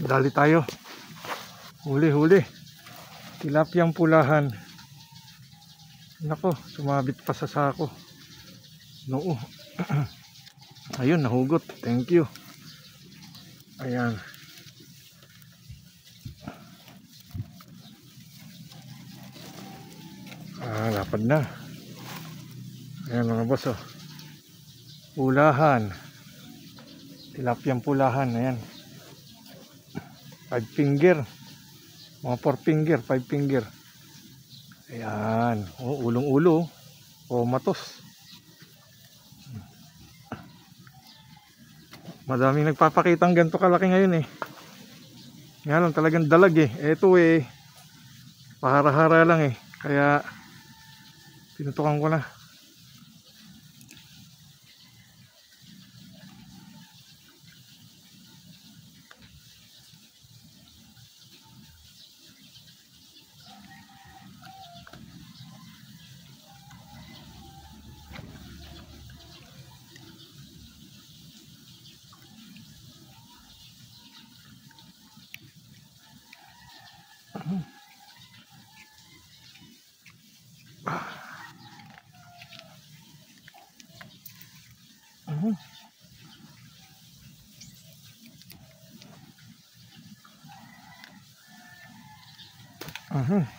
Dali tayo. Huli. Tilapiyang pulahan. Nako, sumabit pa sa sako. Noo. Ayun, nahugot. Thank you. Ayan. Lapad na. Ayan mga boss, oh. Pulahan. Tilapiyang pulahan. Ayan. 5 finger. Mga 4 finger, 5 finger. Ayan. Oh, ulong-ulo. O matos. Madaming nagpapakitang ganito kalaki ngayon eh. Nga lang talagang dalag eh. Ito eh, pahara-hara lang eh. Kaya tinutukan ko na.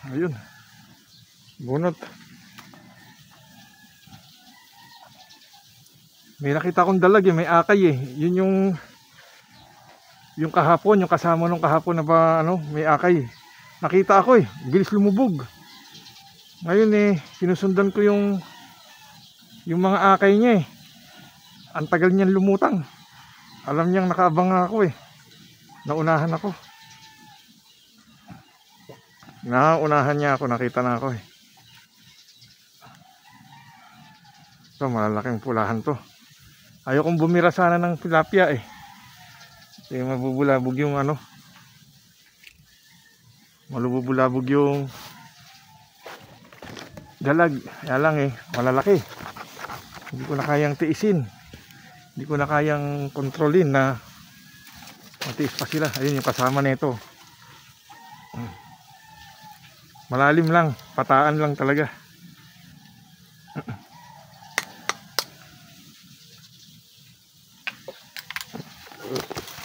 Ayun. Bunot. May nakita akong dalag eh, may akay eh. Yun yung kahapon, yung kasama nung kahapon na ba ano, may akay. Nakita ako eh, bilis lumubog. Ngayon eh, sinusundan ko yung mga akay niya eh. Ang tagal niyan lumutang. Alam niyang nakaabang ako eh. Naunahan ako. Naunahan niya ako, nakita na ako eh. So malalaking pulahan to. Ayokong bumira sana ng tilapia eh. Kasi mabubulabog yung ano. Malububulabog yung dalag. Kaya lang eh, malalaki. Hindi ko na kayang tiisin. Hindi ko na kayang kontrolin na matiis pa sila. Ayun yung kasama nito. Malalim lang, pataan lang talaga.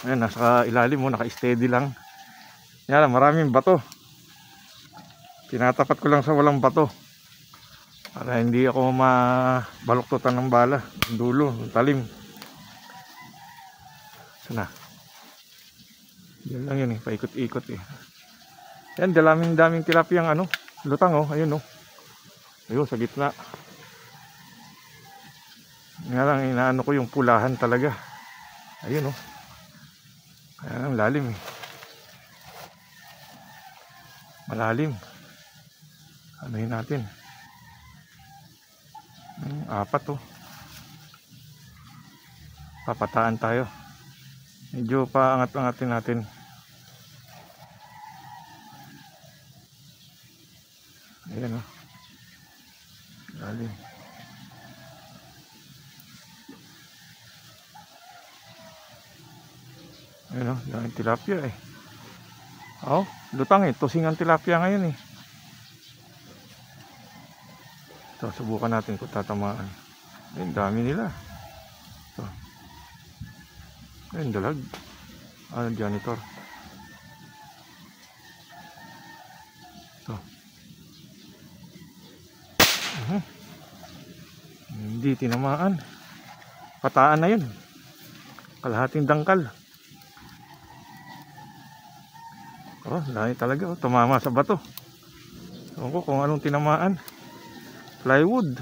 Ayan, nasa ilalim mo, naka-steady lang. Yan, maraming bato. Tinatapat ko lang sa walang bato para hindi ako mabaluktutan ng bala. Ang dulo, ang talim. Sana. Yan lang yun eh, paikot-ikot eh. Yan, daming tilapiyang ano, lutang oh, ayun oh. Ayun, sa gitna. Nga lang, inaano ko yung pulahan talaga. Ayun oh. Kaya ang lalim eh. Malalim. Anuhin natin. 4 oh. Papataan tayo. Medyo paangat-angatin natin. Ayan oh. Lalim. Ayan oh, daming tilapia eh. Oh, lutang eh, tusing ang tilapia ngayon eh. So, subukan natin kung tatamaan. Ayun, dami nila. So, ayun, dalag. Janitor. So. Hindi tinamaan. Pataan na yun. Kalahating dangkal. Oh, dahil talaga oh, tumama sa bato. Ewan ko kung anong tinamaan. Plywood.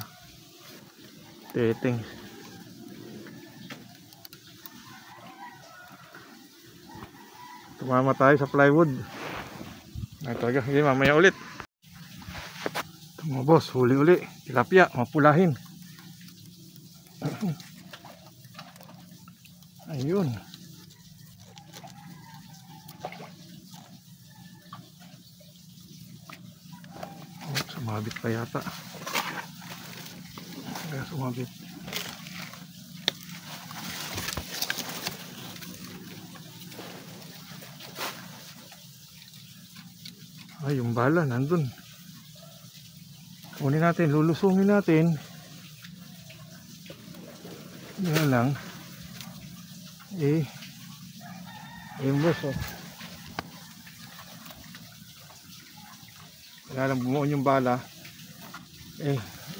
Teteng. Tumama tayo sa plywood. Ay talaga, sige mamaya ulit. Mga boss, huli-uli. Tilapia, mapulahin. Ayun. Sumabit pa yata. Kaya sumabit. Ay, yung bala nandun. Kunin natin, lulusungin natin. Yan lang. Yung boss, oh. Wala lang bumuon yung bala.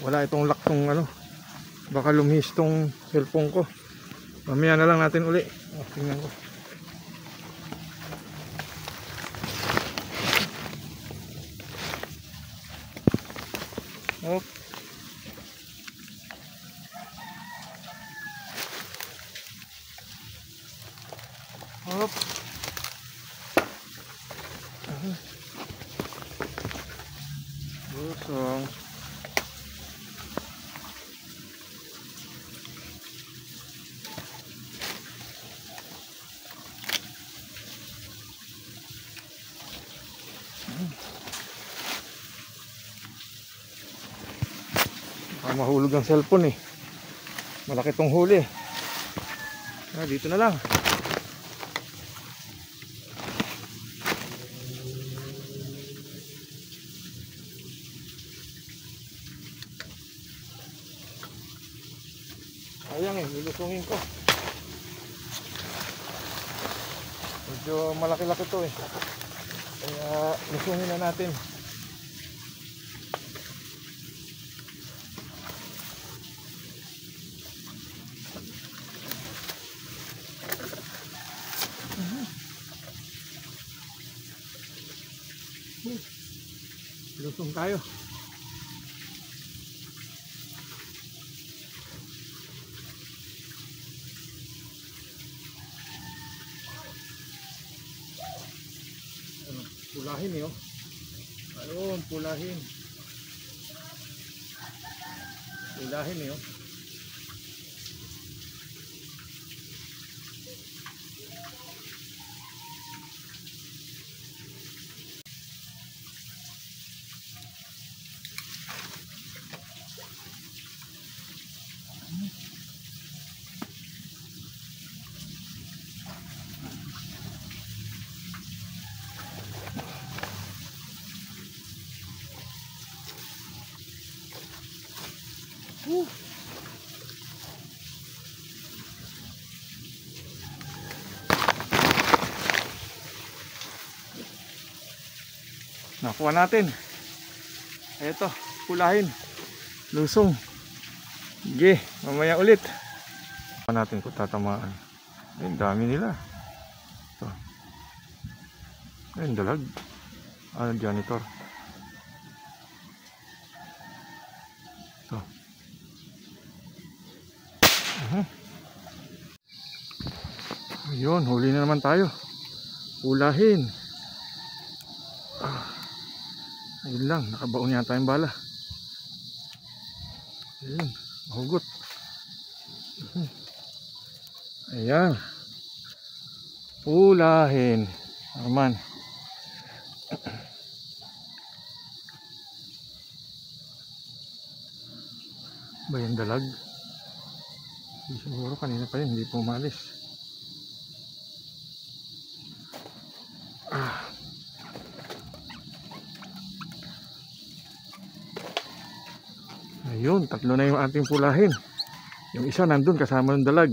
Wala itong lock tong ano. Baka lumihis tong cellphone ko. Mamaya na lang natin uli. Tingnan ko. Hop. Hop. Lusong. Baka mahulog ang cellphone eh. Malaki tong huli. Dito na lang. Ayan nilusungin ko. Medyo malaki-laki to eh. Kaya lusungin na natin. Lusong tayo. Pulahin yun. Ayun, pulahin. Pulahin yun. Nakuha natin. Ito, pulahin. Lusong. Sige, mamaya ulit. Nakuha natin kung tatamaan. Ayun, dami nila. Ito. Ayun, dalag. Janitor. Ito. Ayun, huli na naman tayo. Pulahin. Ayun lang, nakabaon yata yung bala. Ayun, mahugot. Ayan. Pulahin. Naman. Ba yung dalag? Siguro kanina pa yun, hindi pumalis. Ayun, tatlo na yung ating pulahin. Yung isa nandun kasama ng dalag.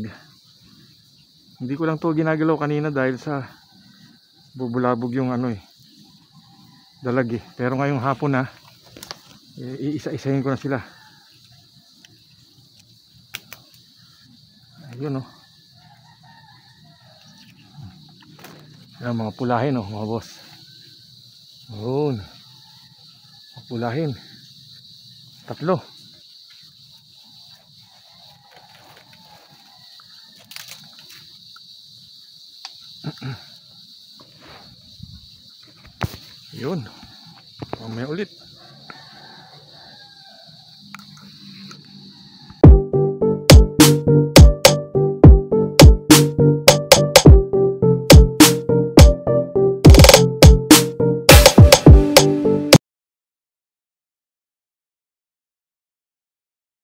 Hindi ko lang to ginagalaw kanina dahil sa bubulabog yung dalag eh. Pero ngayong hapon na iisa-isahin ko na sila. Ayun oh. Yan mga pulahin oh, mga boss. Ayun. Pulahin. Tatlo. Yun. Mamaya ulit.